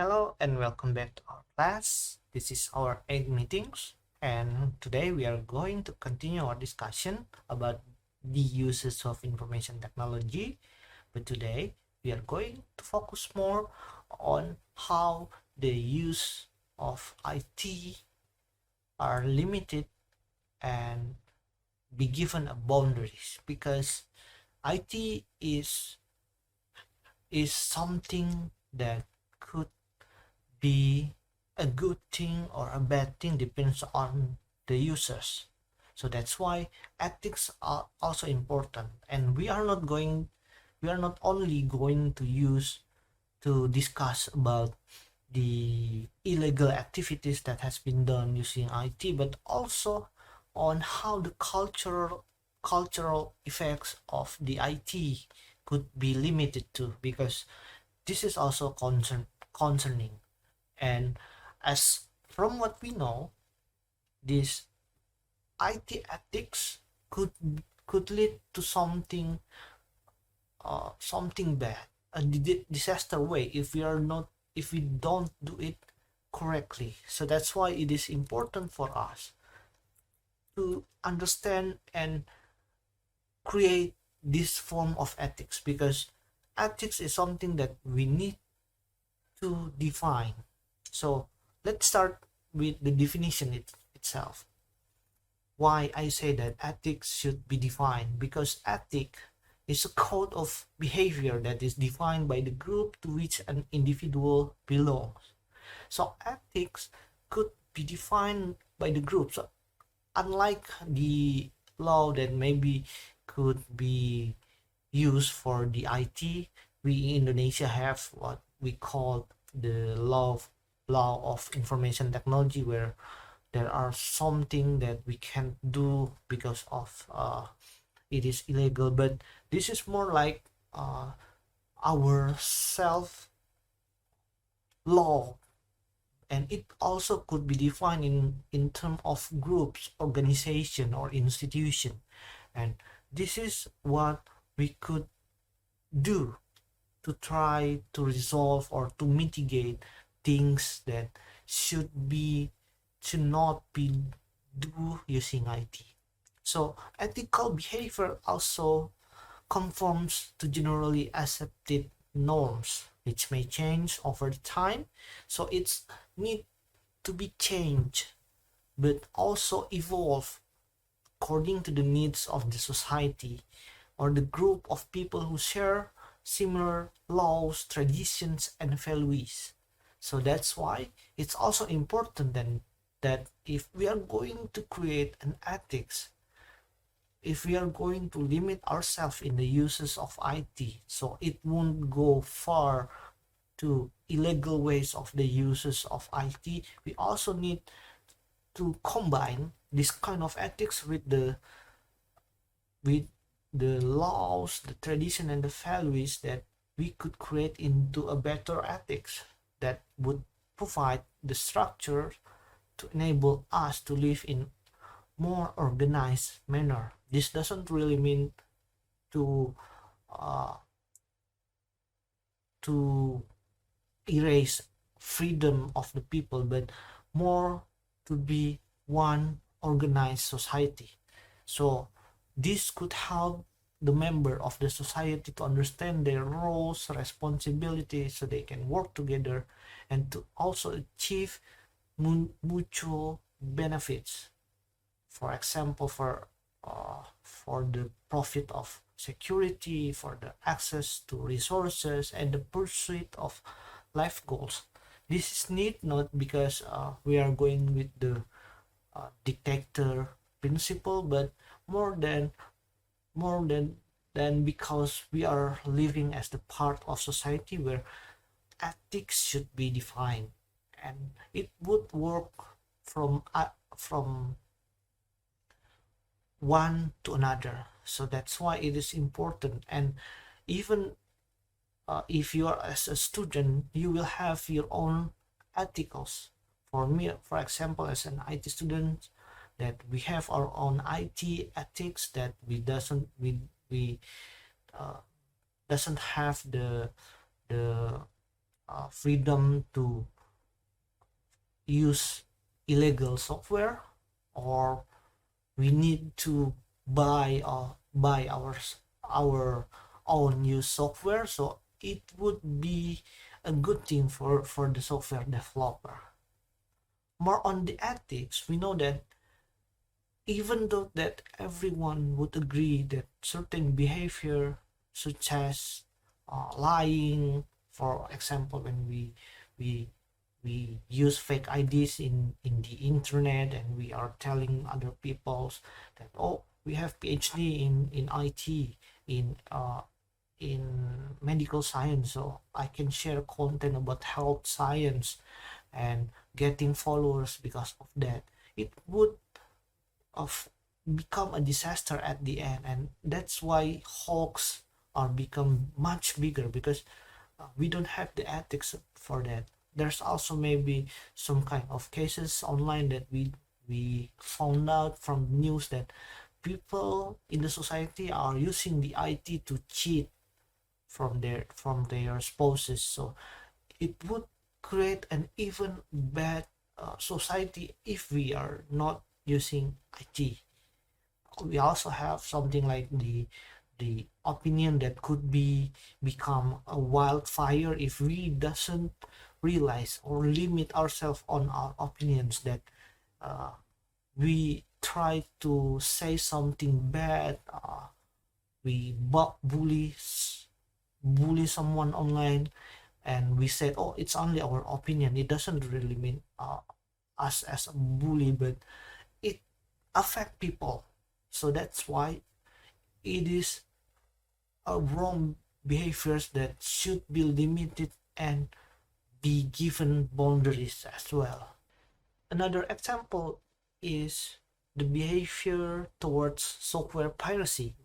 Hello and welcome back to our class. This is our 8th meetings, and today we are going to continue our discussion about the uses of information technology. But today we are going to focus more on how the use of IT are limited and be given a boundaries, because IT is something that could be a good thing or a bad thing, depends on the users. So that's why ethics are also important, and we are not only going to use to discuss about the illegal activities that has been done using IT, but also on how the cultural effects of the IT could be limited to, because this is also concerning. And as from what we know, this IT ethics could lead to something bad, a disaster way, if we don't do it correctly. So that's why it is important for us to understand and create this form of ethics, because ethics is something that we need to define. So let's start with the definition itself. Why I say that ethics should be defined? Because ethic is a code of behavior that is defined by the group to which an individual belongs. So ethics could be defined by the group. So unlike the law that maybe could be used for the IT, we in Indonesia have what we call the law of information technology, where there are something that we can't do because of it is illegal. But this is more like our self law, and it also could be defined in terms of groups, organization, or institution. And this is what we could do to try to resolve or to mitigate things that should be should not be do using IT. So ethical behavior also conforms to generally accepted norms, which may change over time. So it's need to be changed, but also evolve according to the needs of the society or the group of people who share similar laws, traditions, and values. So that's why it's also important then that if we are going to create an ethics, if we are going to limit ourselves in the uses of IT, so it won't go far to illegal ways of the uses of IT, we also need to combine this kind of ethics with the laws, the tradition, and the values that we could create into a better ethics that would provide the structure to enable us to live in more organized manner. This doesn't really mean to uh, to erase freedom of the people, but more to be one organized society. So this could help the member of the society to understand their roles, responsibilities, so they can work together and to also achieve mutual benefits. For example, for the profit of security, for the access to resources, and the pursuit of life goals. This is need not because we are going with the dictator principle, but more than more than because we are living as the part of society where ethics should be defined, and it would work from one to another. So that's why it is important. And even if you are as a student, you will have your own ethicals. For me, for example, as an IT student, that we have our own IT ethics, that we uh, doesn't have the freedom to use illegal software, or we need to buy our own used software. So it would be a good thing for the software developer. More on the ethics, we know that even though that everyone would agree that certain behavior such as lying, for example, when we we use fake IDs in the internet, and we are telling other peoples that, oh, we have PhD in IT, in medical science, so I can share content about health science and getting followers because of that. It would of become a disaster at the end, and that's why hoax are become much bigger, because we don't have the ethics for that. There's also maybe some kind of cases online that we found out from news that people in the society are using the IT to cheat from their spouses. So it would create an even bad society if we are not using IT. We also have something like the opinion that could become a wildfire if we doesn't realize or limit ourselves on our opinions, that uh, we try to say something bad, we bully someone online, and we said, oh, it's only our opinion, it doesn't really mean us as a bully, but it affect people. So that's why it is a wrong behaviors that should be limited and be given boundaries as well. Another example is the behavior towards software piracy,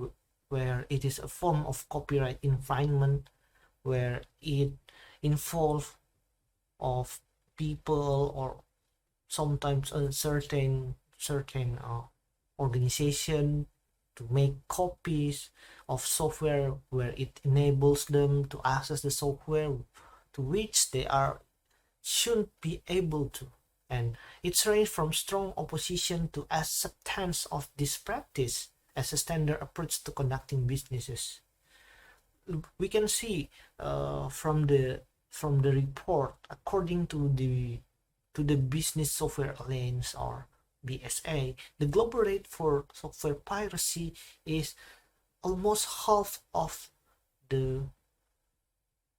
where it is a form of copyright infringement, where it involves of people, or sometimes a certain organization, to make copies of software where it enables them to access the software to which they are shouldn't be able to. And it's ranged from strong opposition to acceptance of this practice as a standard approach to conducting businesses. We can see from the report, according to the Business Software Alliance, or BSA, the global rate for software piracy is almost half of the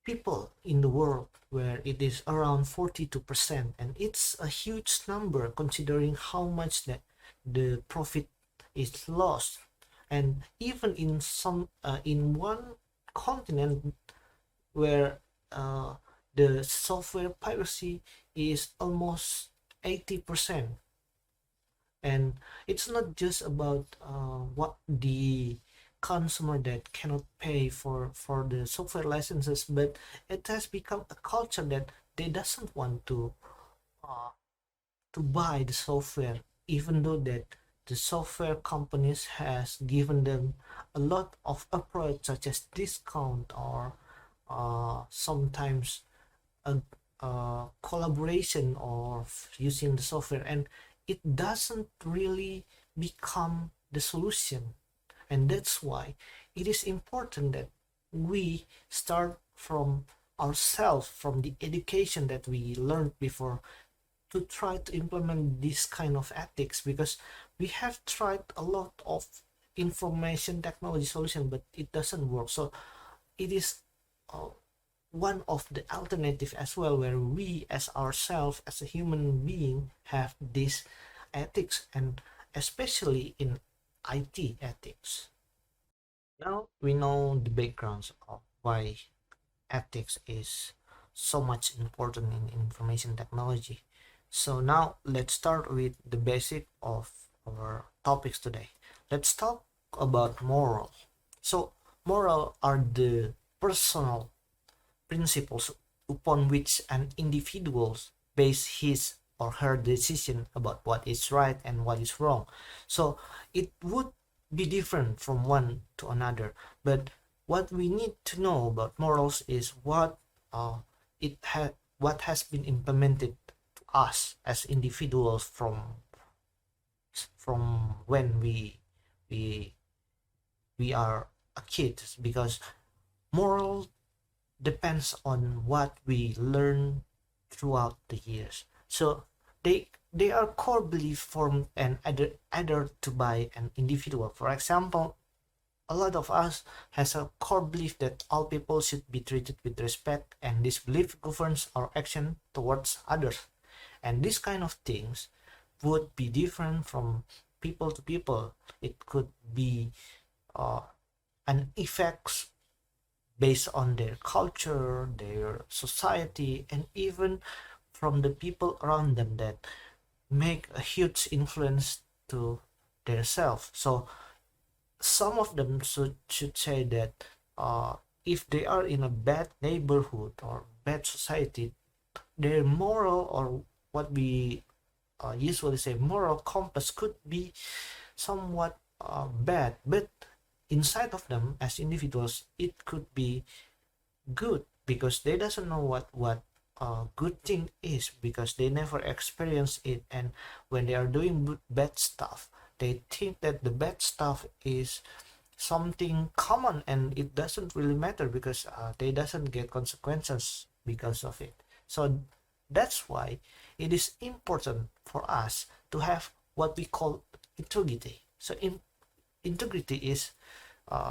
people in the world, where it is around 42%, and it's a huge number considering how much the profit is lost. And even in one continent where the software piracy is almost 80%. And it's not just about what the consumer that cannot pay for the software licenses, but it has become a culture that they doesn't want uh, to buy the software, even though that the software companies has given them a lot of approach, such as discount, or sometimes a, collaboration of using the software, and it doesn't really become the solution. And that's why it is important that we start from ourselves, from the education that we learned before, to try to implement this kind of ethics, because we have tried a lot of information technology solution, but it doesn't work. So it is uh, one of the alternative as well, where we as ourselves as a human being have this ethics, and especially in IT ethics. Now we know the backgrounds of why ethics is so much important in information technology. So now let's start with the basic of our topics today. Let's talk about moral. So moral are the personal principles upon which an individual base his or her decision about what is right and what is wrong. So it would be different from one to another, but what we need to know about morals is what uh, what has been implemented to us as individuals from when we we are a kid, because moral depends on what we learn throughout the years. So they are core belief formed and added to by an individual. For example, a lot of us has a core belief that all people should be treated with respect, and this belief governs our action towards others. And these kind of things would be different from people to people. It could be uh, an effects based on their culture, their society, and even from the people around them that make a huge influence to their self. So some of them should say that if they are in a bad neighborhood or bad society, their moral, or what we usually say moral compass, could be somewhat bad, but inside of them as individuals it could be good, because they doesn't know what good thing is, because they never experience it. And when they are doing bad stuff, they think that the bad stuff is something common, and it doesn't really matter because they doesn't get consequences because of it. So that's why it is important for us to have what we call integrity. So integrity is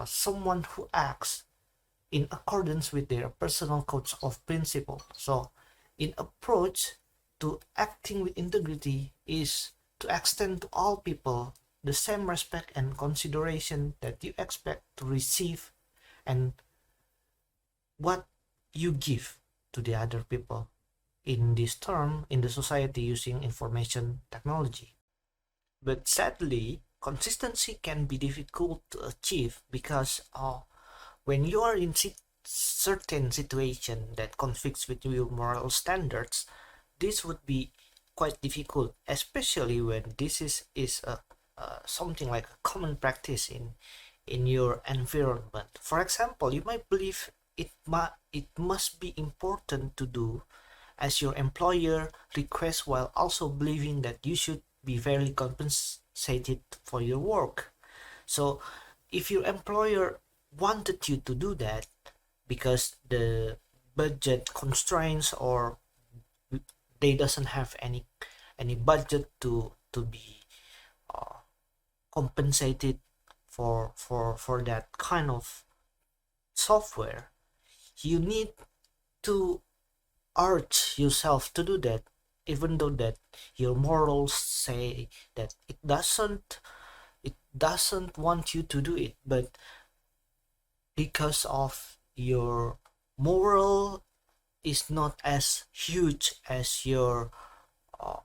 someone who acts in accordance with their personal codes of principle. So in approach to acting with integrity is to extend to all people the same respect and consideration that you expect to receive, and what you give to the other people in this term in the society using information technology. But sadly, consistency can be difficult to achieve, because when you are in certain situation that conflicts with your moral standards, this would be quite difficult, especially when this is a something like a common practice in your environment. For example, you might believe it must be important to do as your employer requests, while also believing that you should be fairly compensated for your work. So if your employer wanted you to do that because the budget constraints, or they doesn't have any budget to be uh, compensated for that kind of software, you need to urge yourself to do that, even though that your morals say that it doesn't want you to do it. But because of your moral is not as huge as your uh,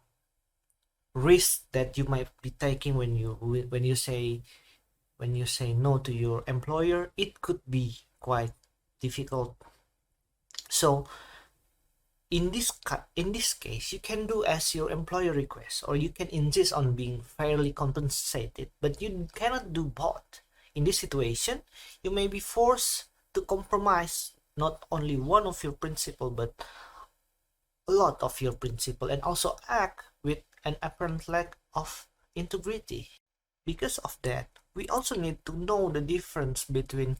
risk that you might be taking when you say no to your employer, it could be quite difficult. So in this case, you can do as your employer requests, or you can insist on being fairly compensated, but you cannot do both. In this situation, you may be forced to compromise not only one of your principle, but a lot of your principle, and also act with an apparent lack of integrity. Because of that, we also need to know the difference between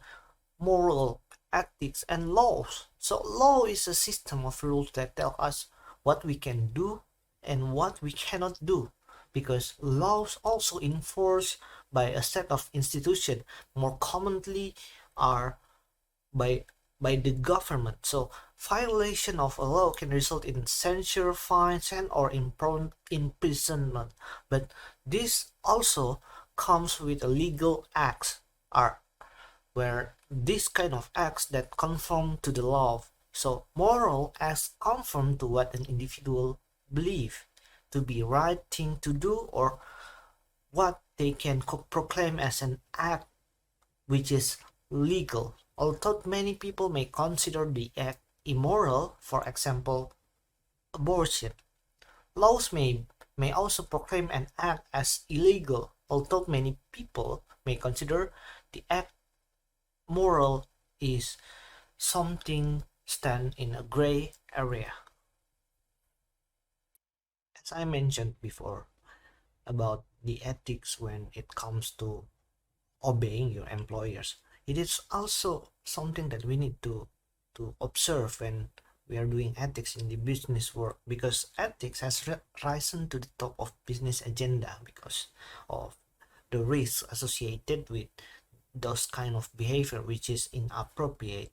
moral, ethics, and laws. So law is a system of rules that tell us what we can do and what we cannot do, because laws also enforced by a set of institutions, more commonly are by by the government. So violation of a law can result in censure, fines, and or imprisonment. But this also comes with a legal acts, are where this kind of acts that conform to the law. So moral acts conform to what an individual believe to be right thing to do, or what they can proclaim as an act which is legal. Although many people may consider the act immoral, for example, abortion, laws may also proclaim an act as illegal, although many people may consider the act moral is something stand in a gray area. As I mentioned before about the ethics when it comes to obeying your employers, it is also something that we need to observe when we are doing ethics in the business work, because ethics has risen to the top of business agenda because of the risks associated with those kind of behavior which is inappropriate,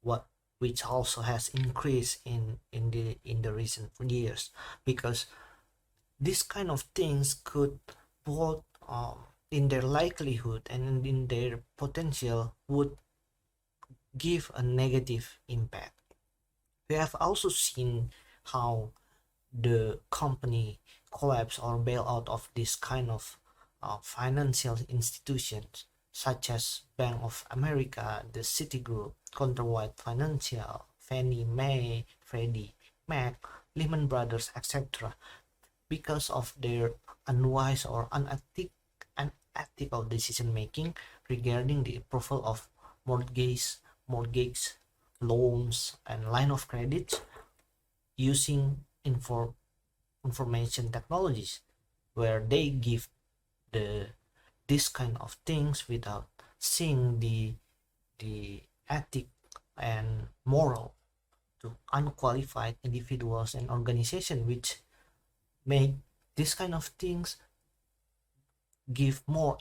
what which also has increased in the recent years, because this kind of things could both in their likelihood and in their potential would give a negative impact. We have also seen how the company collapse or bailout of this kind of financial institutions such as Bank of America, the Citigroup, Countrywide Financial, Fannie Mae, Freddie Mac, Lehman Brothers, etc., because of their unwise or unethical decision making regarding the approval of mortgage loans and line of credit using information technologies, where they give the this kind of things without seeing the ethic and moral to unqualified individuals and organizations, which make this kind of things give more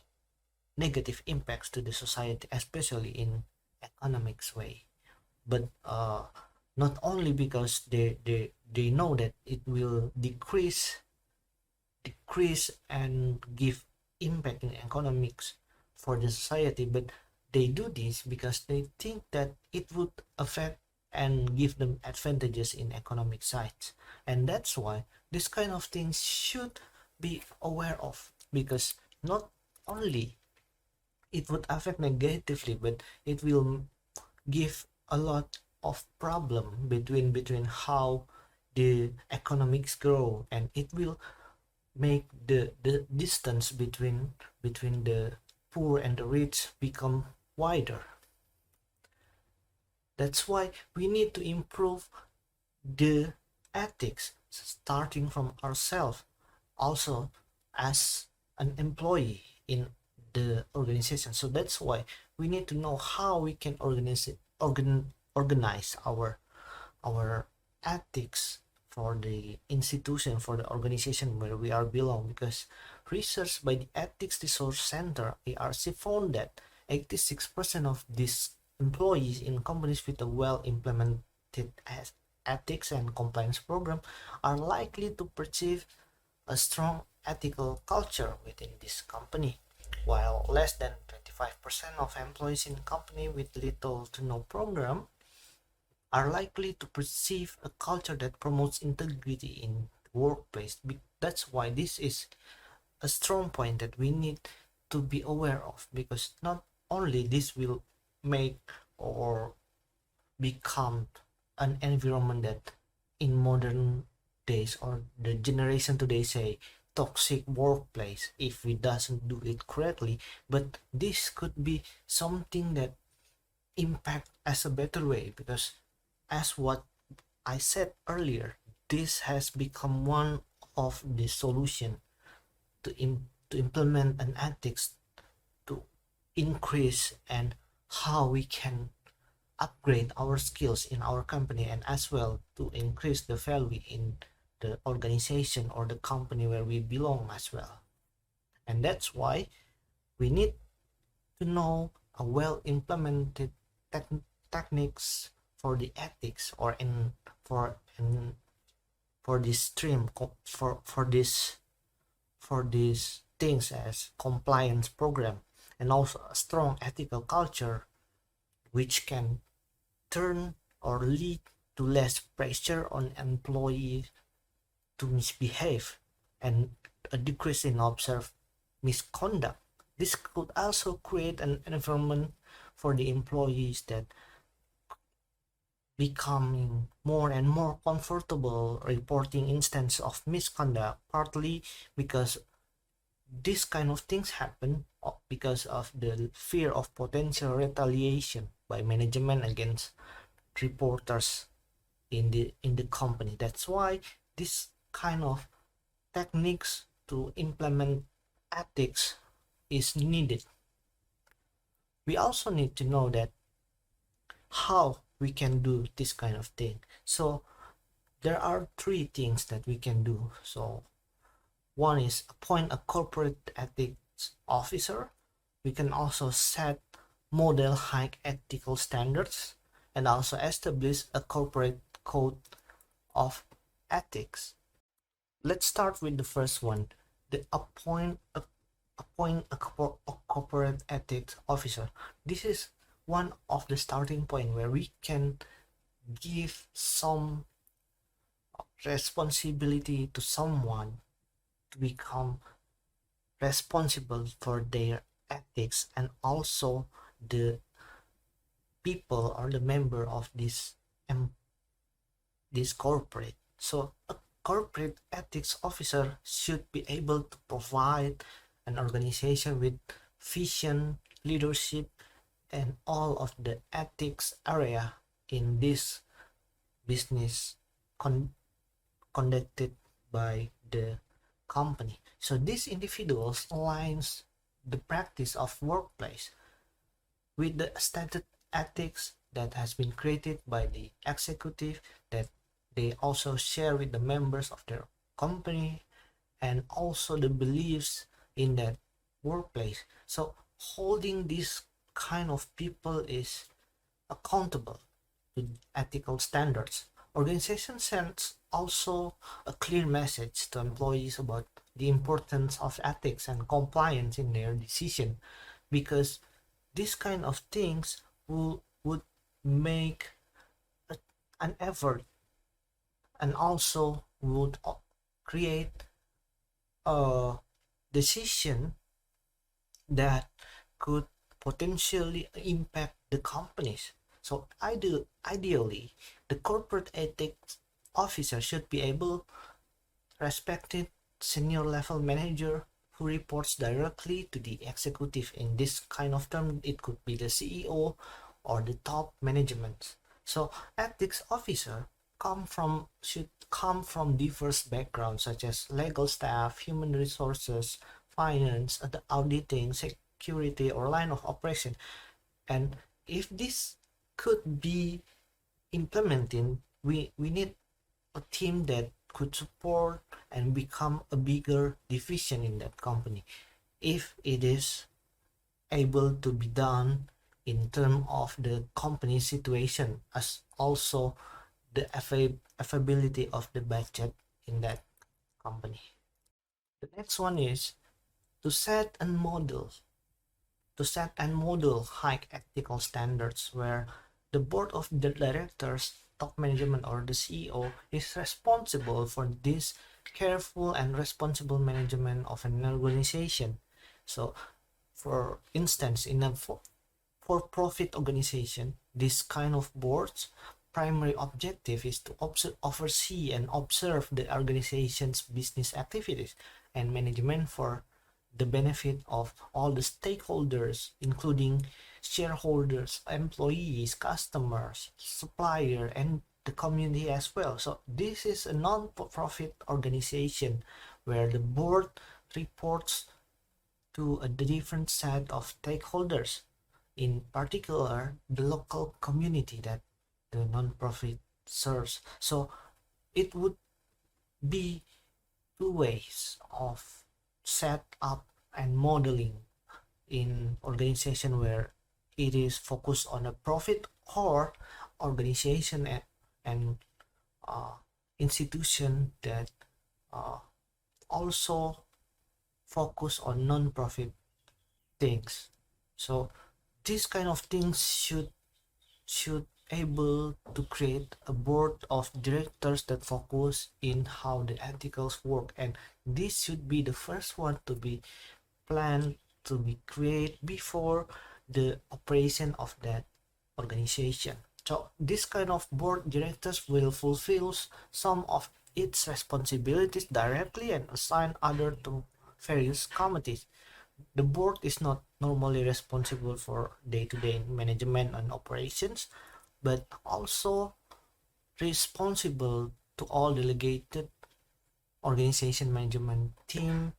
negative impacts to the society, especially in economics way. But not only because they know that it will decrease and give impact in economics for the society, but they do this because they think that it would affect and give them advantages in economic sides. And that's why this kind of things should be aware of, because not only it would affect negatively, but it will give a lot of problem between how the economics grow, and it will make the distance between the poor and the rich become wider. That's why we need to improve the ethics starting from ourselves, also as an employee in the organization. So that's why we need to know how we can organize our ethics for the institution, for the organization where we are belong, because research by the Ethics Resource Center ARC found that 86% of these employees in companies with a well implemented ethics and compliance program are likely to perceive a strong ethical culture within this company, while less than 25% of employees in company with little to no program are likely to perceive a culture that promotes integrity in the workplace. That's why this is a strong point that we need to be aware of, because not only this will make or become an environment that in modern days or the generation today say toxic workplace if we doesn't do it correctly, but this could be something that impact as a better way, because as what I said earlier, this has become one of the solution to implement an ethics to increase and how we can upgrade our skills in our company, and as well to increase the value in the organization or the company where we belong as well. And that's why we need to know a well implemented techniques for the ethics, or for this stream, for these things as compliance program, and also a strong ethical culture which can turn or lead to less pressure on employees to misbehave and a decrease in observed misconduct. This could also create an environment for the employees that becoming more and more comfortable reporting instances of misconduct, partly because this kind of things happen because of the fear of potential retaliation by management against reporters in the company. That's why this kind of techniques to implement ethics is needed. We also need to know that how we can do this kind of thing. So there are three things that we can do. So one is appoint a corporate ethics officer. We can also set model high ethical standards and also establish a corporate code of ethics. Let's start with the first one, the appoint a corporate ethics officer. This is one of the starting point where we can give some responsibility to someone to become responsible for their ethics, and also the people or the member of this corporate. So a corporate ethics officer should be able to provide an organization with vision, leadership, and all of the ethics area in this business conducted by the company. So these individuals aligns the practice of workplace with the stated ethics that has been created by the executive, that they also share with the members of their company, and also the beliefs in that workplace. So holding this kind of people is accountable to ethical standards. Organization sends also a clear message to employees about the importance of ethics and compliance in their decision, because these kind of things would make an effort, and also would create a decision that could potentially impact the companies. So ideally, the corporate ethics officer should be able respected senior level manager who reports directly to the executive. In this kind of term, it could be the CEO or the top management. So ethics officer should come from diverse backgrounds such as legal staff, human resources, finance, the auditing, security, or line of operation. And if this could be implemented, we need a team that could support and become a bigger division in that company, if it is able to be done in terms of the company situation, as also the affability of the budget in that company. The next one is to set and model high ethical standards, where the board of the directors, top management, or the CEO is responsible for this careful and responsible management of an organization. So for instance, in a for-profit organization, this kind of board's primary objective is to oversee and observe the organization's business activities and management for the benefit of all the stakeholders, including shareholders, employees, customers, supplier, and the community as well. So this is a non-profit organization where the board reports to a different set of stakeholders, in particular the local community that the non-profit serves. So it would be two ways of set up and modeling in organization where it is focused on a profit, or organization and institution that also focus on non-profit things. So these kind of things should able to create a board of directors that focus in how the ethicals work, and this should be the first one to be planned, to be created before the operation of that organization. So this kind of board directors will fulfill some of its responsibilities directly and assign other to various committees. The board is not normally responsible for day-to-day management and operations, but also responsible to all delegated organization management team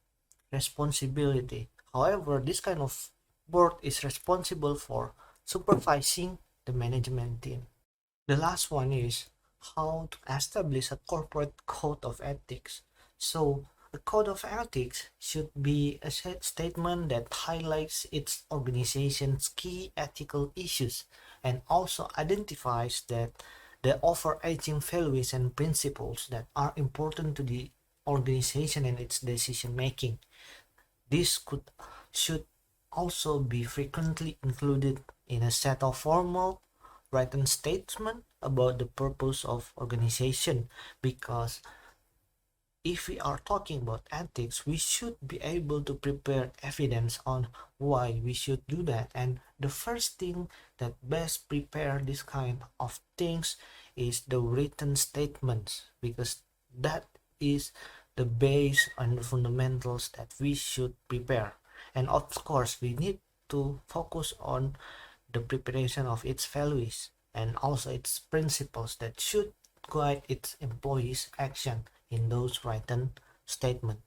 responsibility. However, this kind of board is responsible for supervising the management team. The last one is how to establish a corporate code of ethics. So, a code of ethics should be a statement that highlights its organization's key ethical issues and also identifies that the overarching values and principles that are important to the organization and its decision making. This should also be frequently included in a set of formal written statement about the purpose of organization, because if we are talking about ethics, we should be able to prepare evidence on why we should do that. And the first thing that best prepare this kind of things is the written statements, because that is the base and the fundamentals that we should prepare. And of course, we need to focus on the preparation of its values and also its principles that should guide its employees' action in those written statements.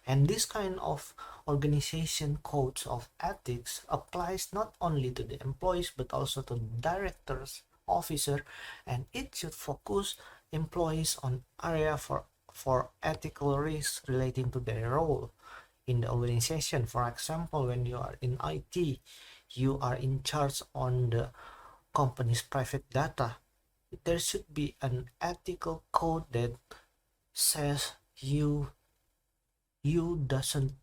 And this kind of organization codes of ethics applies not only to the employees but also to directors, officer, and it should focus employees on area for ethical risks relating to their role in the organization. For example, when you are in IT, you are in charge on the company's private data. There should be an ethical code that says you doesn't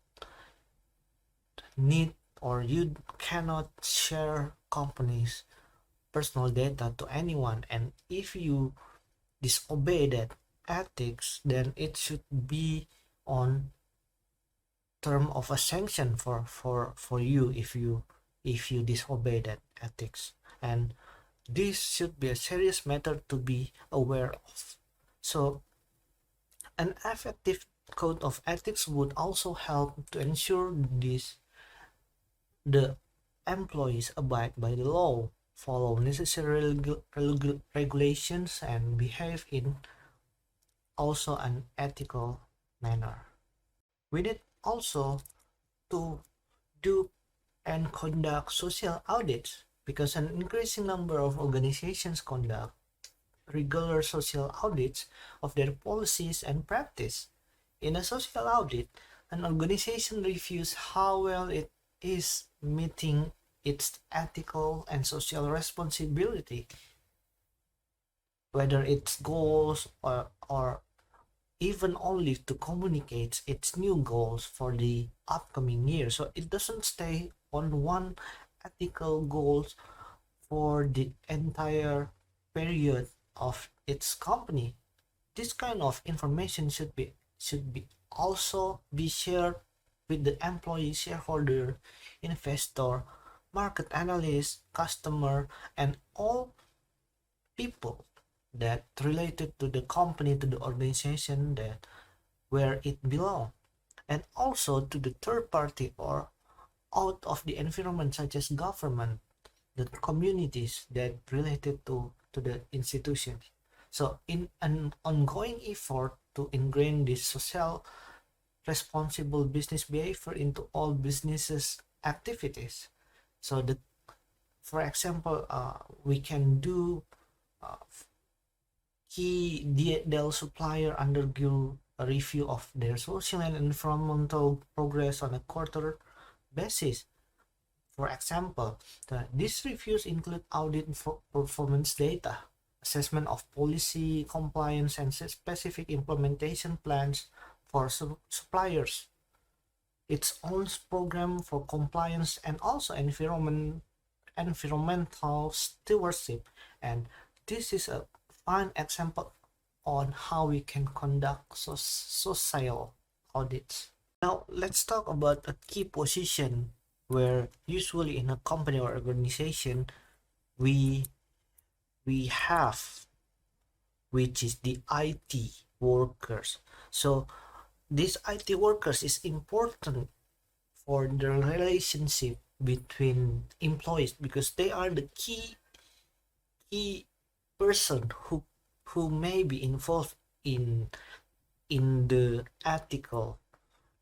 need or you cannot share company's personal data to anyone, and if you disobey that ethics, then it should be on term of a sanction for you if you disobey that ethics. And this should be a serious matter to be aware of. So an effective code of ethics would also help to ensure the employees abide by the law, follow necessary regulations, and behave in also an ethical manner. We need also to do and conduct social audits, because an increasing number of organizations conduct regular social audits of their policies and practice. In a social audit, an organization reviews how well it is meeting its ethical and social responsibility, whether its goals or even only to communicate its new goals for the upcoming year. So it doesn't stay on one ethical goals for the entire period of its company. This kind of information should be also be shared with the employee, shareholder, investor, market analyst, customer, and all people that related to the company, to the organization that where it belongs, and also to the third party or out of the environment, such as government, the communities that related to the institution. So in an ongoing effort to ingrain this social responsible business behavior into all businesses activities. So the for example, we can do key Dell supplier undergo a review of their social and environmental progress on a quarter basis. For example, these reviews include audit for performance data, assessment of policy compliance, and specific implementation plans for suppliers, its own program for compliance, and also environmental stewardship. And this is a fine example on how we can conduct social audits. Now let's talk about a key position where usually in a company or organization we have, which is the IT workers. So these IT workers is important for the relationship between employees, because they are the key person who may be involved in in the ethical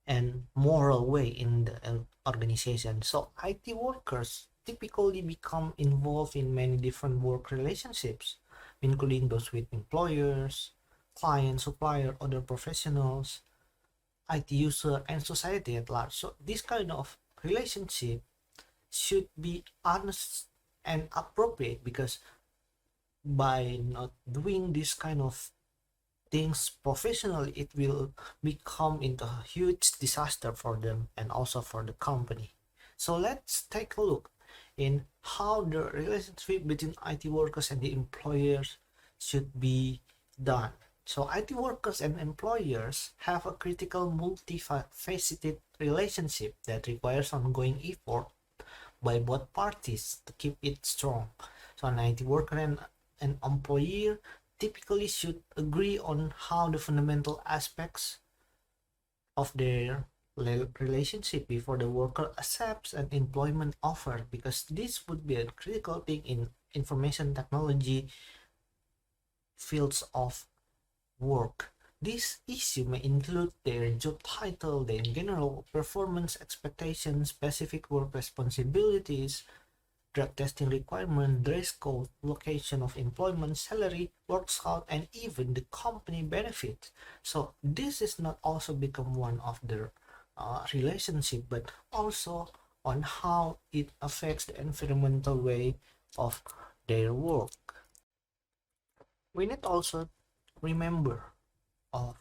and moral way in the organization. So IT workers typically become involved in many different work relationships, including those with employers, clients, supplier, other professionals, IT user, and society at large. So this kind of relationship should be honest and appropriate, because by not doing this kind of things professionally, it will become into a huge disaster for them and also for the company. So let's take a look in how the relationship between IT workers and the employers should be done. So IT workers and employers have a critical multifaceted relationship that requires ongoing effort by both parties to keep it strong. So an IT worker and an employer typically should agree on how the fundamental aspects of their relationship before the worker accepts an employment offer, because this would be a critical thing in information technology fields of work. This issue may include their job title, their general performance expectations, specific work responsibilities, drug testing requirement, dress code, location of employment, salary, work scout, and even the company benefit. So this is not also become one of the relationship, but also on how it affects the environmental way of their work. We need also remember of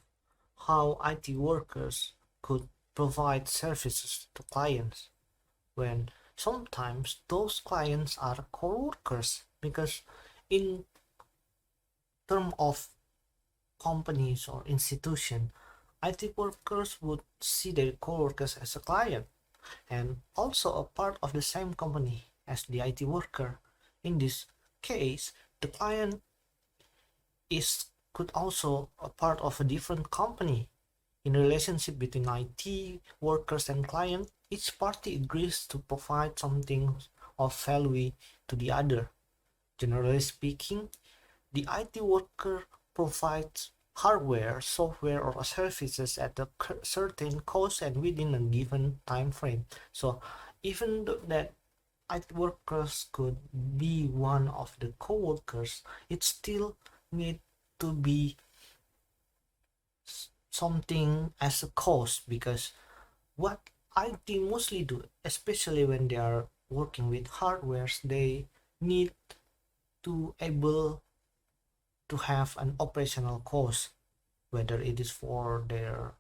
how IT workers could provide services to clients when sometimes those clients are co-workers, because in term of companies or institution, IT workers would see their co-workers as a client and also a part of the same company as the IT worker. In this case, the client is could also a part of a different company. In relationship between IT workers and client, each party agrees to provide something of value to the other. Generally speaking, the IT worker provides hardware, software, or services at a certain cost and within a given time frame. So even though that IT workers could be one of the co-workers, it still need to be something as a cost, because what IT mostly do, especially when they are working with hardwares, they need to able to have an operational cost, whether it is for their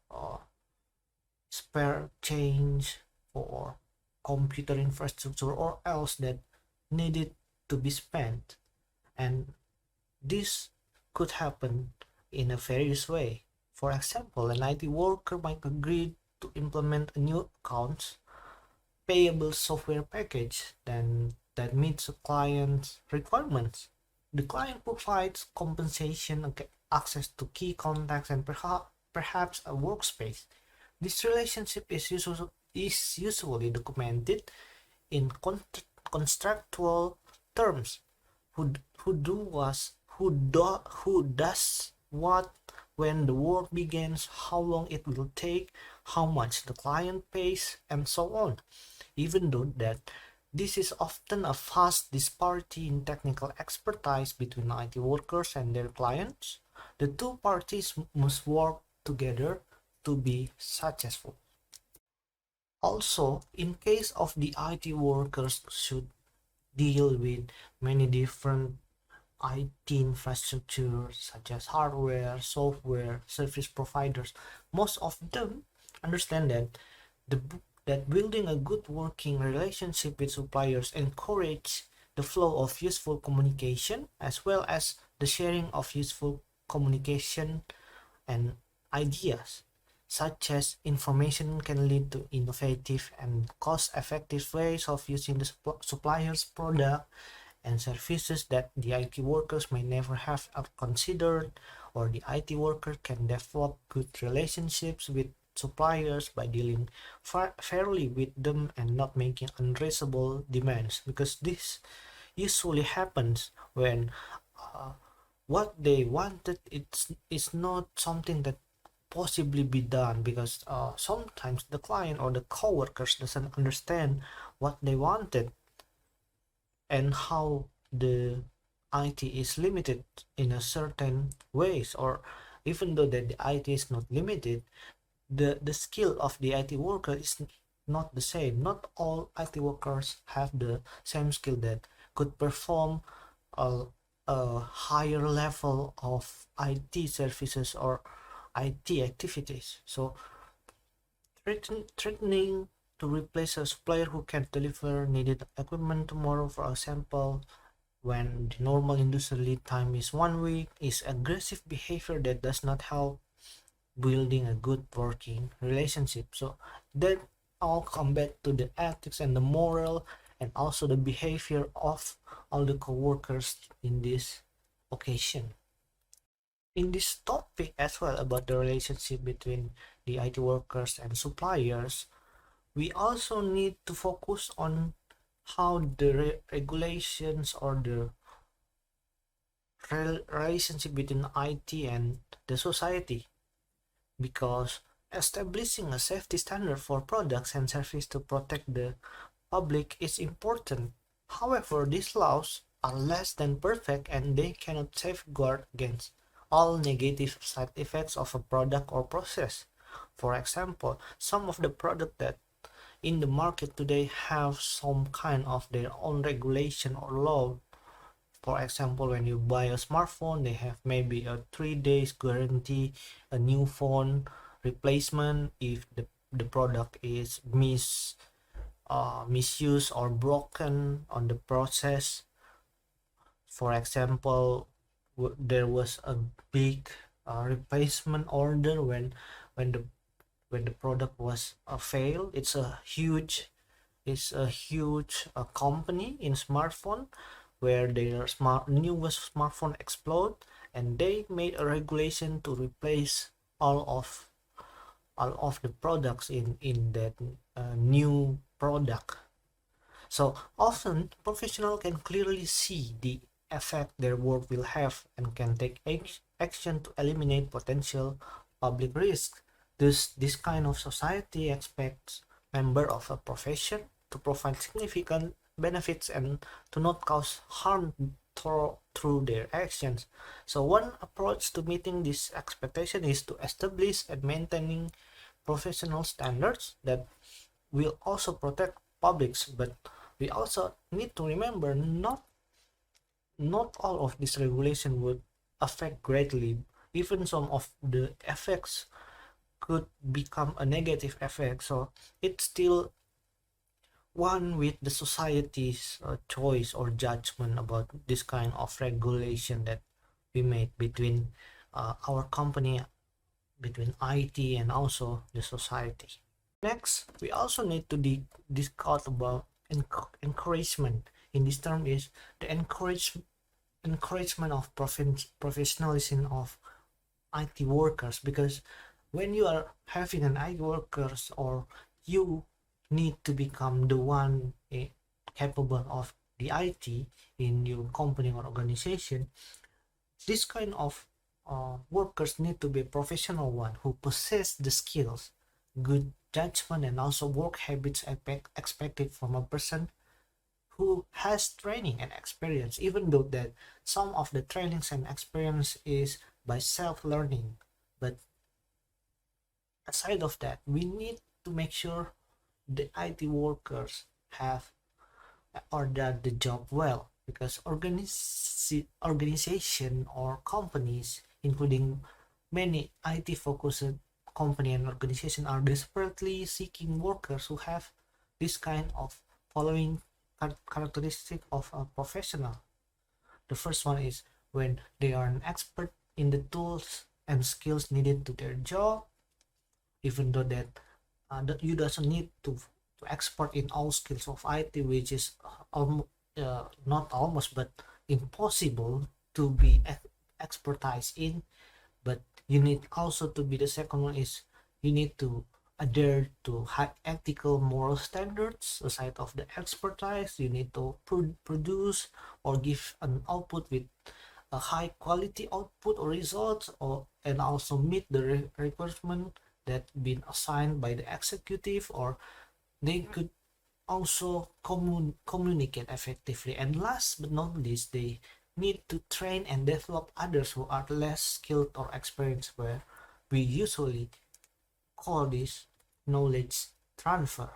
spare change, for computer infrastructure, or else that needed to be spent. And this could happen in a various way. For example, an IT worker might agree to implement a new accounts payable software package then that meets the client's requirements. The client provides compensation, access to key contacts, and perhaps a workspace. This relationship is usually documented in contractual terms. Who does what, when the work begins, how long it will take, how much the client pays, and so on. Even though that this is often a vast disparity in technical expertise between IT workers and their clients, the two parties must work together to be successful. Also, in case of the IT workers should deal with many different IT infrastructure such as hardware, software, service providers, most of them understand that the that building a good working relationship with suppliers encourage the flow of useful communication as well as the sharing of useful communication and ideas, such as information can lead to innovative and cost-effective ways of using the supplier's product and services that the IT workers may never have considered, or the IT worker can develop good relationships with suppliers by dealing fairly with them and not making unreasonable demands, because this usually happens when what they wanted, it's not something that possibly be done, because sometimes the client or the coworkers doesn't understand what they wanted, and how the IT is limited in a certain ways. Or even though that the IT is not limited, the skill of the IT worker is not the same. Not all IT workers have the same skill that could perform a, a higher level of IT services or IT activities. So threatening to replace a supplier who can deliver needed equipment tomorrow, for example, when the normal industry lead time is 1 week, is aggressive behavior that does not help building a good working relationship. So that all come back to the ethics and the moral, and also the behavior of all the co-workers in this occasion. In this topic as well, about the relationship between the IT workers and suppliers, we also need to focus on how the regulations or the relationship between IT and the society, because establishing a safety standard for products and services to protect the public is important. However, these laws are less than perfect, and they cannot safeguard against all negative side effects of a product or process. For example, some of the products that in the market today have some kind of their own regulation or law. For example, when you buy a smartphone, they have maybe a 3 days guarantee, a new phone replacement if the product is misused or broken on the process. For example, there was a big replacement order when the when the product was a fail. It's a huge company in smartphone, where their newest smartphone explode, and they made a regulation to replace all of all of the products in that new product. So often professionals can clearly see the effect their work will have, and can take action to eliminate potential public risk. This kind of society expects members of a profession to provide significant benefits and to not cause harm through their actions. So one approach to meeting this expectation is to establish and maintaining professional standards that will also protect publics. But we also need to remember, not all of this regulation would affect greatly. Even some of the effects could become a negative effect. So it's still one with the society's choice or judgment about this kind of regulation that we made between our company, between IT and also the society. Next, we also need to discuss about encouragement. In this term is the encouragement of professionalism of IT workers, because when you are having an IT workers, or you need to become the one capable of the IT in your company or organization, this kind of workers need to be a professional one who possess the skills, good judgment, and also work habits expected from a person who has training and experience, even though that some of the trainings and experience is by self-learning. But aside of that, we need to make sure the IT workers have or done the job well, because organization or companies, including many IT focused company and organization, are desperately seeking workers who have this kind of following characteristic of a professional. The first one is when they are an expert in the tools and skills needed to their job, even though that you doesn't need to expert in all skills of IT, which is not almost but impossible to be expertise in. But you need also to be, the second one is you need to adhere to high ethical moral standards. Aside of the expertise, you need to produce or give an output with a high quality output or results, or and also meet the requirement that been assigned by the executive, or they could also communicate effectively. And last but not least, they need to train and develop others who are less skilled or experienced, where we usually call this knowledge transfer.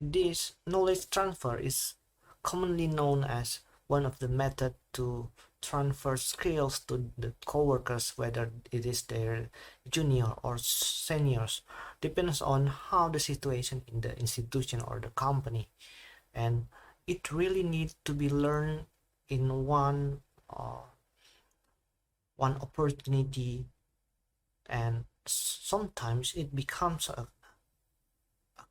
This knowledge transfer is commonly known as one of the methods to transfer skills to the coworkers, whether it is their junior or seniors, depends on how the situation in the institution or the company, and it really needs to be learned in one opportunity, and sometimes it becomes a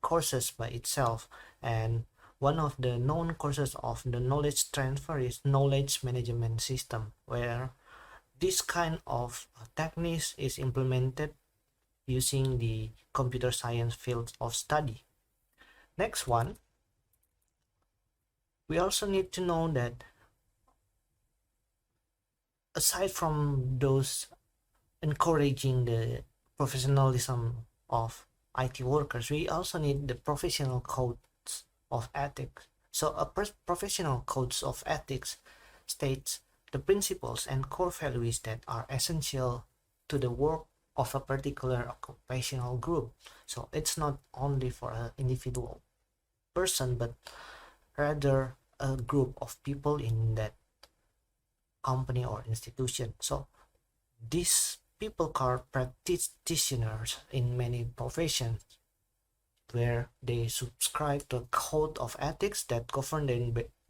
courses by itself. And one of the known courses of the knowledge transfer is knowledge management system, where this kind of techniques is implemented using the computer science field of study. Next one, we also need to know that aside from those encouraging the professionalism of IT workers, we also need the professional codes of ethics. So a professional codes of ethics states the principles and core values that are essential to the work of a particular occupational group. So it's not only for an individual person, but rather a group of people in that company or institution. So these people are practitioners in many professions, where they subscribe to a code of ethics that govern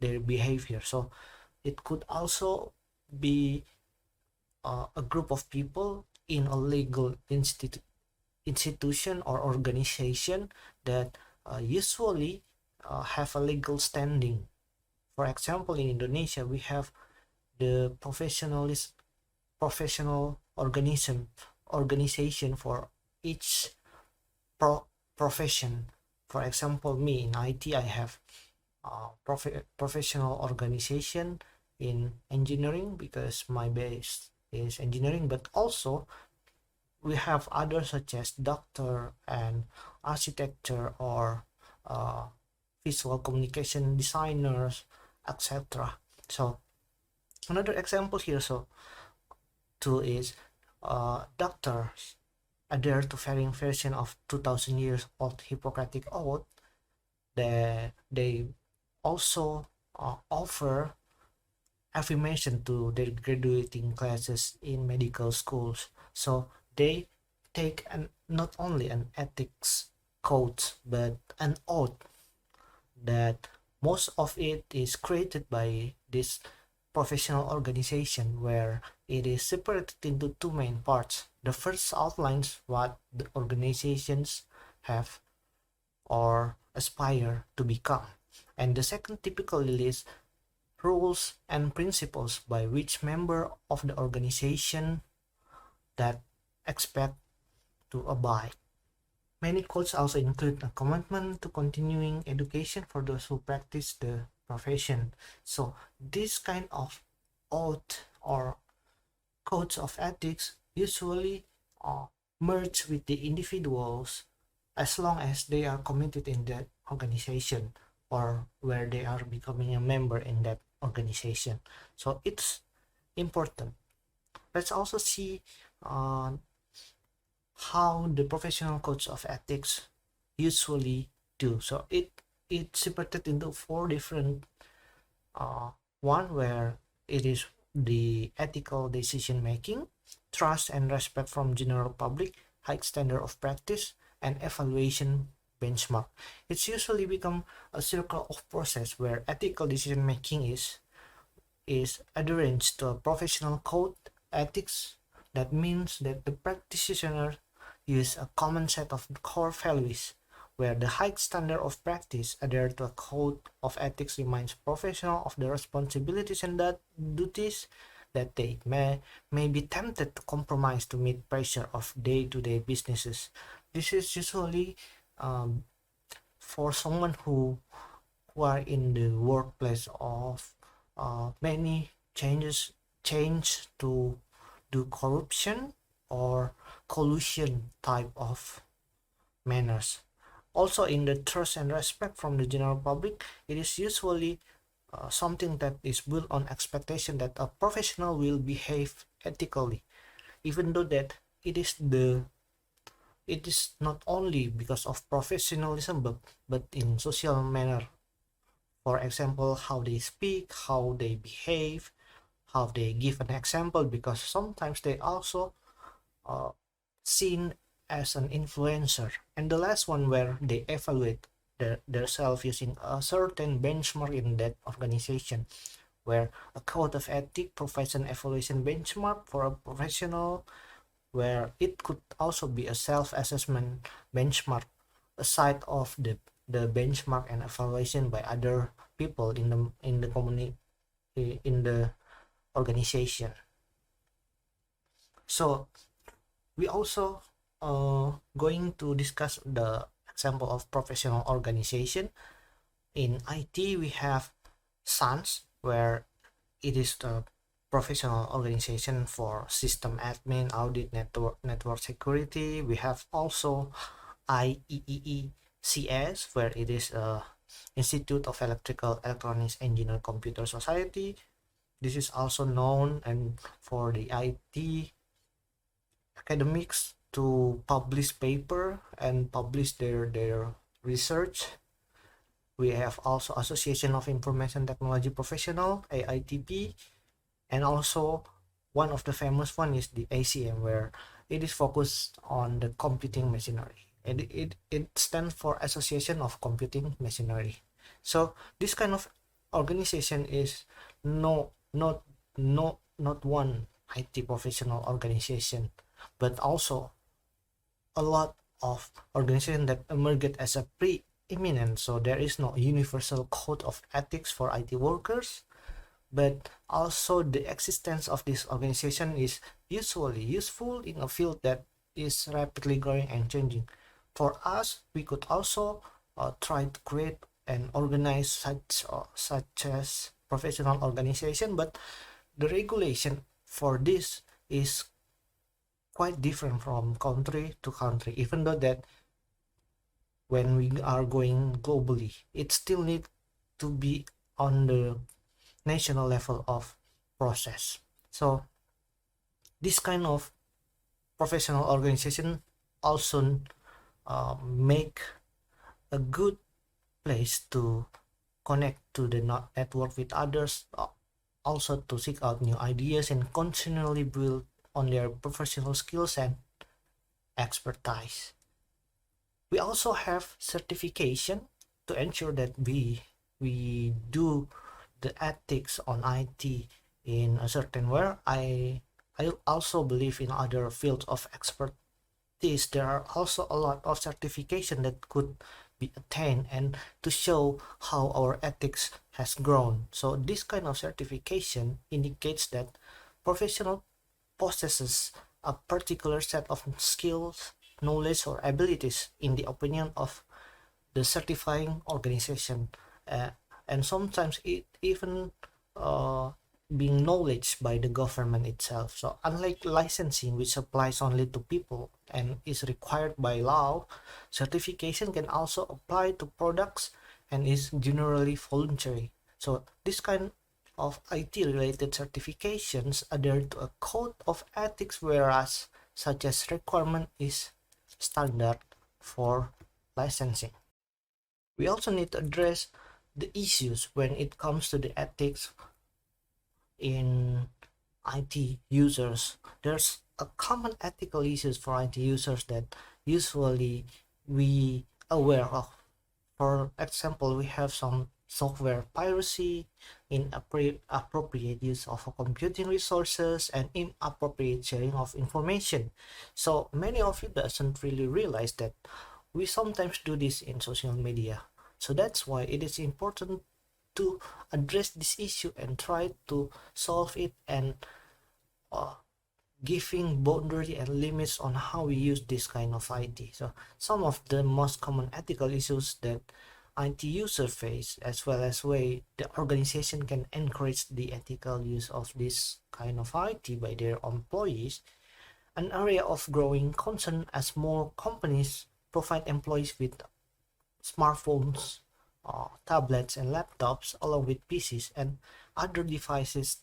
their behavior. So it could also be a group of people in a legal institution or organization that usually have a legal standing. For example, in Indonesia, we have the professional organization for each profession. For example, me in IT, I have professional organization in engineering because my base is engineering, but also we have others such as doctor and architecture, or visual communication designers, etc. So another example here, so two is doctors adhere to varying version of 2000 years old Hippocratic Oath. They also offer affirmation to their graduating classes in medical schools. So they take not only an ethics code, but an oath that most of it is created by this professional organization, where it is separated into two main parts. The first outlines what the organizations have or aspire to become, and the second typically lists rules and principles by which member of the organization that expect to abide. Many codes also include a commitment to continuing education for those who practice the profession. So this kind of oath or codes of ethics usually merge with the individuals as long as they are committed in that organization, or where they are becoming a member in that organization. So it's important. Let's also see how the professional codes of ethics usually do. So it's separated into four different one, where it is the ethical decision making, trust and respect from general public, high standard of practice, and evaluation benchmark. It's usually become a circle of process where ethical decision making is adherence to a professional code ethics. That means that the practitioner use a common set of core values, where the high standard of practice adhere to a code of ethics reminds professional of the responsibilities and that duties that they may be tempted to compromise to meet pressure of day-to-day businesses. This is usually for someone who are in the workplace of many change to do corruption or collusion type of manners. Also, in the trust and respect from the general public, it is usually something that is built on expectation that a professional will behave ethically, even though that it is not only because of professionalism, but in social manner. For example, how they speak, how they behave, how they give an example, because sometimes they also uh, seen as an influencer. And the last one, where they evaluate themselves using a certain benchmark in that organization, where a code of ethics provides an evaluation benchmark for a professional, where it could also be a self-assessment benchmark aside of the benchmark and evaluation by other people in the community, in the organization. So we also going to discuss the example of professional organization. In IT, we have SANS, where it is the professional organization for system admin, audit, network security. We have also IEEECS, where it is Institute of Electrical Electronics Engineer Computer Society. This is also known and for the IT academics to publish paper and publish their research. We have also Association of Information Technology Professional, AITP, and also one of the famous one is the ACM, where it is focused on the computing machinery, and it stands for Association of Computing Machinery. So this kind of organization is not one IT professional organization, but also a lot of organizations that emerged as a preeminent. So there is no universal code of ethics for IT workers, but also the existence of this organization is usually useful in a field that is rapidly growing and changing. For us, we could also try to create and organize such as professional organization, but the regulation for this is quite different from country to country, even though that when we are going globally, it still needs to be on the national level of process. So this kind of professional organization also make a good place to connect to the network with others, also to seek out new ideas and continually build on their professional skills and expertise. We also have certification to ensure that we do the ethics on IT in a certain way. I also believe in other fields of expertise there are also a lot of certification that could be attained and to show how our ethics has grown. So this kind of certification indicates that professional possesses a particular set of skills, knowledge, or abilities in the opinion of the certifying organization, and sometimes it even being acknowledged by the government itself. So unlike licensing, which applies only to people and is required by law, certification can also apply to products and is generally voluntary. So this kind of IT related certifications adhere to a code of ethics, whereas such as requirement is standard for licensing. We also need to address the issues when it comes to the ethics in IT users. There's a common ethical issues for IT users that usually we aware of. For example, we have some software piracy, inappropriate use of computing resources, and inappropriate sharing of information. So many of you doesn't really realize that we sometimes do this in social media. So that's why it is important to address this issue and try to solve it, and giving boundary and limits on how we use this kind of IT. So some of the most common ethical issues that IT user face, as well as way the organization can encourage the ethical use of this kind of IT by their employees, an area of growing concern as more companies provide employees with smartphones, tablets, and laptops, along with PCs and other devices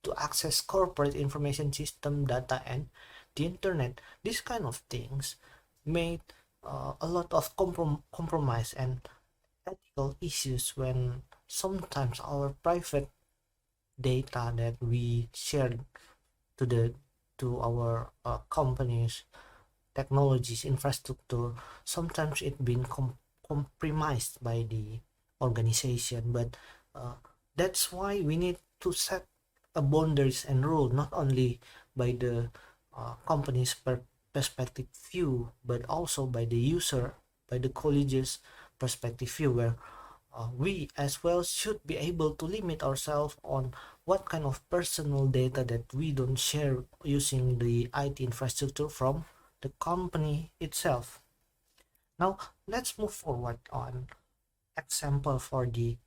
to access corporate information system data and the internet. These kind of things made a lot of compromise and ethical issues when sometimes our private data that we share to the to our companies, technologies, infrastructure, sometimes it been compromised by the organization. But uh, that's why we need to set a boundaries and rule, not only by the company's perspective view, but also by the user, by the college's perspective view, where we as well should be able to limit ourselves on what kind of personal data that we don't share using the IT infrastructure from the company itself. Now, let's move forward on example for the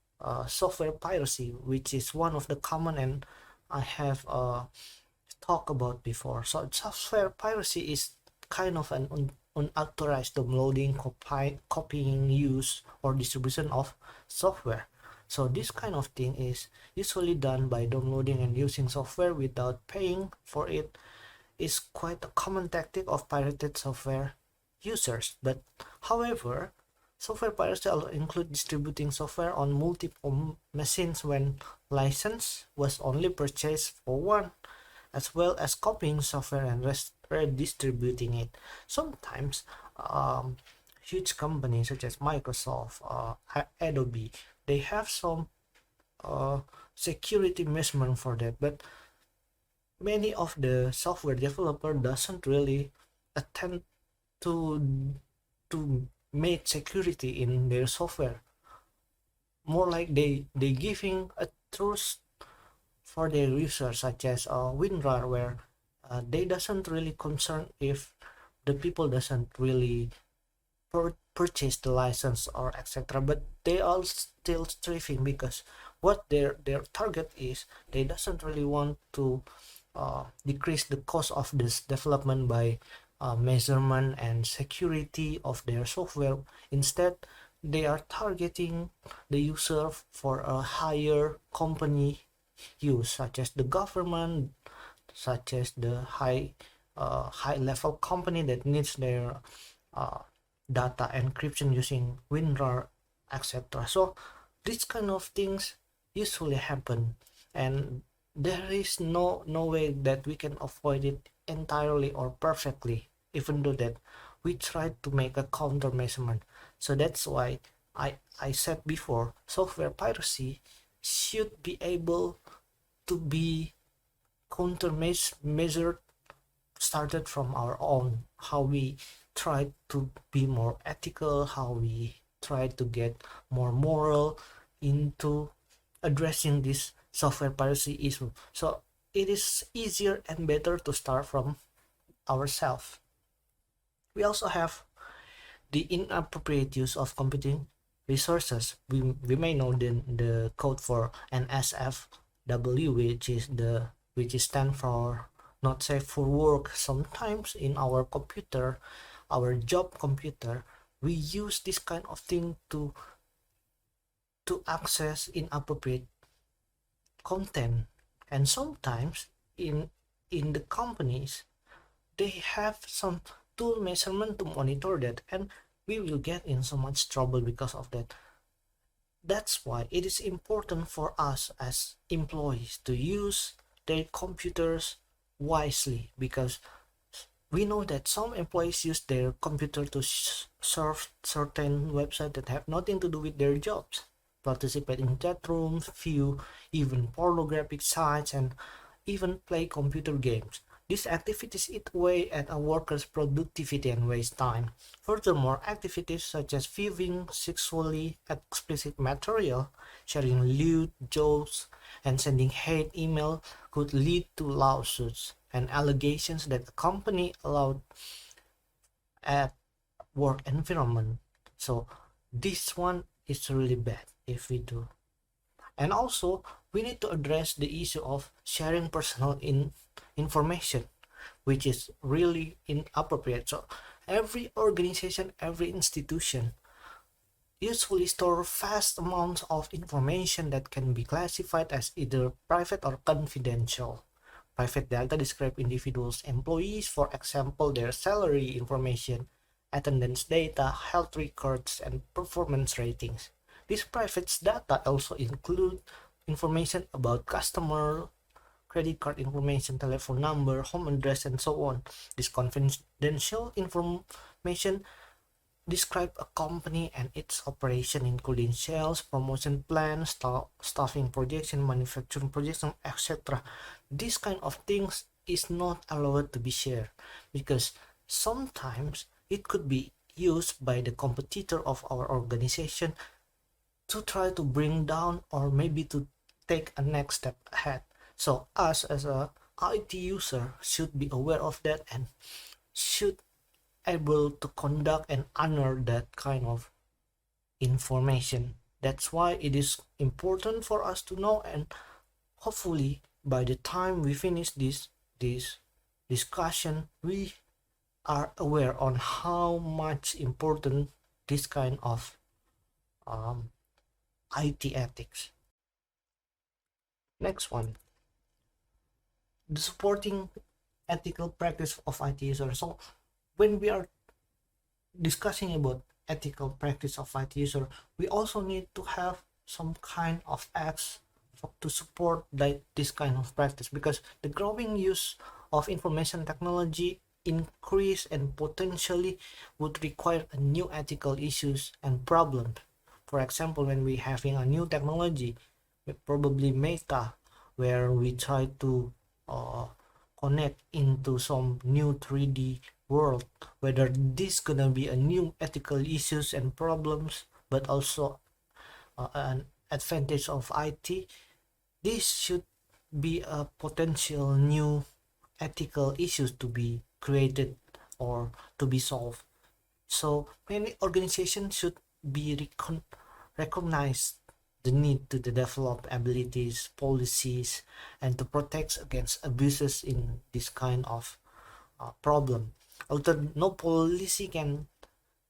software piracy, which is one of the common and I have talked about before. So software piracy is kind of an unauthorized downloading, copying, use, or distribution of software. So this kind of thing is usually done by downloading and using software without paying for it. Is quite a common tactic of pirated software users. But however, software piracy also include distributing software on multiple machines when license was only purchased for one, as well as copying software and redistributing it. Sometimes huge companies such as Microsoft, Adobe, they have some security measurement for that, but many of the software developer doesn't really attempt to make security in their software. More like they giving a truth for their users, such as WinRAR, where they doesn't really concern if the people doesn't really purchase the license or etc. But they are still striving because what their target is, they doesn't really want to decrease the cost of this development by measurement and security of their software. Instead, they are targeting the user for a higher company use, such as the government, such as the high level company that needs their data encryption using WinRAR, etc. So these kind of things usually happen, and there is no way that we can avoid it entirely or perfectly, even though that we try to make a counter measurement. So that's why I said before, software piracy should be able to be counter measured, started from our own, how we try to be more ethical, how we try to get more moral into addressing this software piracy issue. So it is easier and better to start from ourselves. We also have the inappropriate use of computing resources. We may know the code for NSFW, which is stand for not safe for work. Sometimes in our computer, our job computer, we use this kind of thing to access inappropriate content. And sometimes in the companies, they have some tool measurement to monitor that, and we will get in so much trouble because of that. That's why it is important for us as employees to use their computers wisely, because we know that some employees use their computer to surf certain websites that have nothing to do with their jobs, participate in chat rooms, view even pornographic sites, and even play computer games. These activities eat away at a worker's productivity and waste time. Furthermore, activities such as viewing sexually explicit material, sharing lewd jokes, and sending hate email could lead to lawsuits and allegations that the company allowed at work environment. So this one it's really bad if we do. And also, we need to address the issue of sharing personal information, which is really inappropriate. So every organization, every institution usually store vast amounts of information that can be classified as either private or confidential. Private data describe individuals' employees, for example, their salary information, attendance data, health records, and performance ratings. These private data also include information about customer, credit card information, telephone number, home address, and so on. This confidential information describe a company and its operation, including sales, promotion plans, staffing projection, manufacturing projection, etc. This kind of things is not allowed to be shared because sometimes it could be used by the competitor of our organization to try to bring down or maybe to take a next step ahead. So us as a IT user should be aware of that and should able to conduct and honor that kind of information. That's why it is important for us to know, and hopefully by the time we finish this discussion, we are aware on how much important this kind of IT ethics. Next one, the supporting ethical practice of IT users. So when we are discussing about ethical practice of IT user, we also need to have some kind of acts to support this kind of practice, because the growing use of information technology increase and potentially would require a new ethical issues and problems. For example, when we having a new technology, probably Meta, where we try to connect into some new 3D world, whether this gonna be a new ethical issues and problems, but also an advantage of IT. This should be a potential new ethical issues to be created or to be solved. So many organizations should be recognize the need to develop abilities, policies, and to protect against abuses in this kind of problem. Although no policy can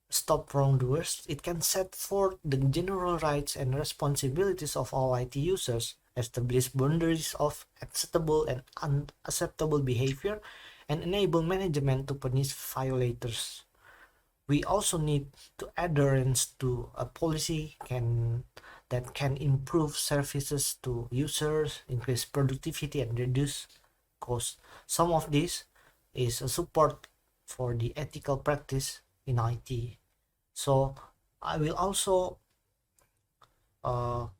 stop wrongdoers, it can set forth the general rights and responsibilities of all IT users, establish boundaries of acceptable and unacceptable behavior, and enable management to punish violators. We also need to adherence to a policy that can improve services to users, increase productivity, and reduce costs. Some of this is a support for the ethical practice in IT. So I will also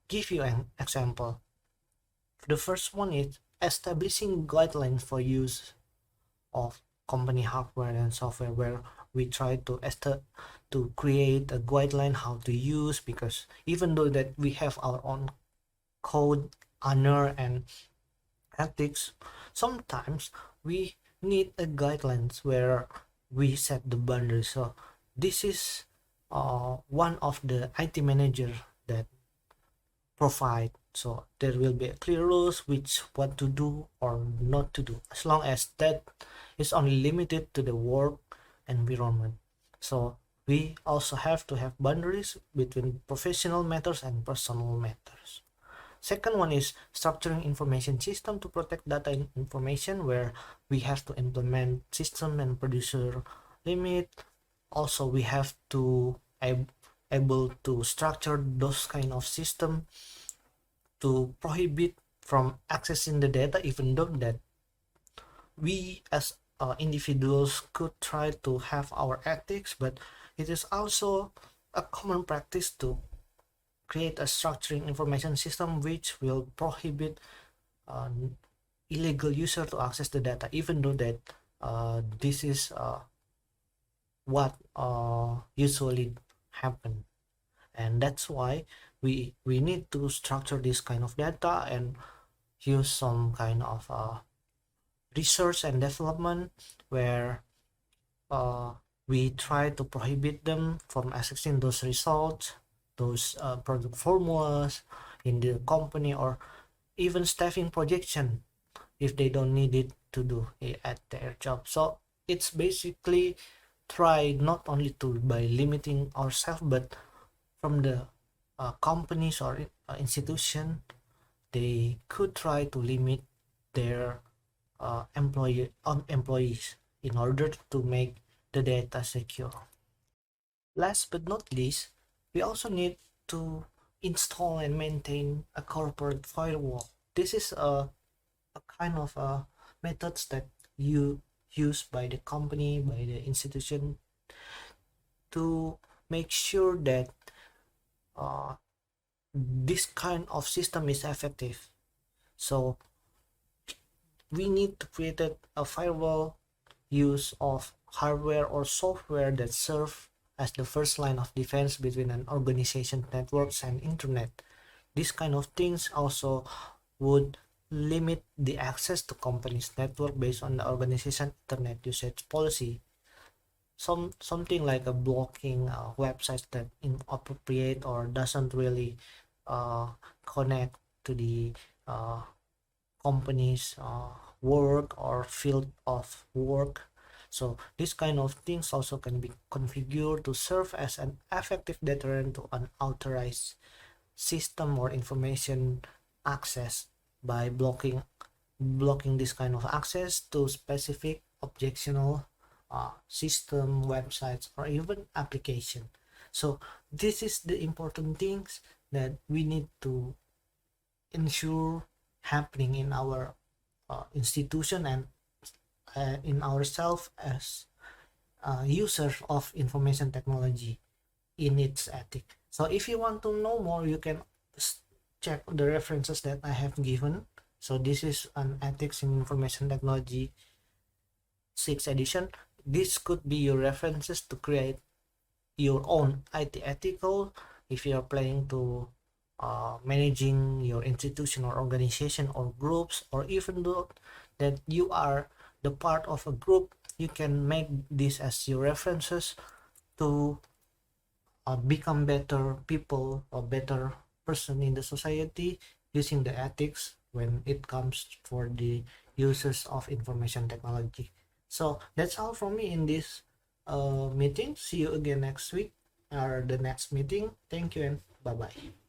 give you an example. The first one is establishing guidelines for use of company hardware and software, where we try to create a guideline how to use, because even though that we have our own code, honor, and ethics, sometimes we need a guidelines where we set the boundaries. So this is one of the IT manager that provide. So there will be clear rules which what to do or not to do, as long as that is only limited to the work environment. So we also have to have boundaries between professional matters and personal matters. Second one is structuring information system to protect data information, where we have to implement system and producer limit. Also, we have to able to structure those kind of system to prohibit from accessing the data, even though that we as individuals could try to have our ethics, but it is also a common practice to create a structuring information system which will prohibit illegal user to access the data, even though that this is what usually happen. And that's why we need to structure this kind of data and use some kind of research and development, where we try to prohibit them from accessing those results those product formulas in the company, or even staffing projection if they don't need it to do it at their job. So it's basically try not only to by limiting ourselves, but from the companies or institution, they could try to limit their employees in order to make the data secure. Last but not least, we also need to install and maintain a corporate firewall. This is a kind of methods that you use by the company, by the institution, to make sure that uh, this kind of system is effective. So we need to create a firewall use of hardware or software that serve as the first line of defense between an organization networks and internet. These kind of things also would limit the access to company's network based on the organization internet usage policy. Something like a blocking websites that inappropriate or doesn't really uh, connect to the uh, company's work or field of work. So this kind of things also can be configured to serve as an effective deterrent to unauthorized system or information access by blocking this kind of access to specific objectionable system, websites, or even application. So this is the important things that we need to ensure happening in our institution and in ourselves as users of information technology in its ethic. So if you want to know more, you can check the references that I have given. So this is an ethics in information technology 6th edition. This could be your references to create your own IT ethical if you are planning to managing your institution or organization or groups, or even though that you are the part of a group, you can make this as your references to become better people or better person in the society using the ethics when it comes for the users of information technology. So that's all from me in this meeting. See you again next week or the next meeting. Thank you and bye bye.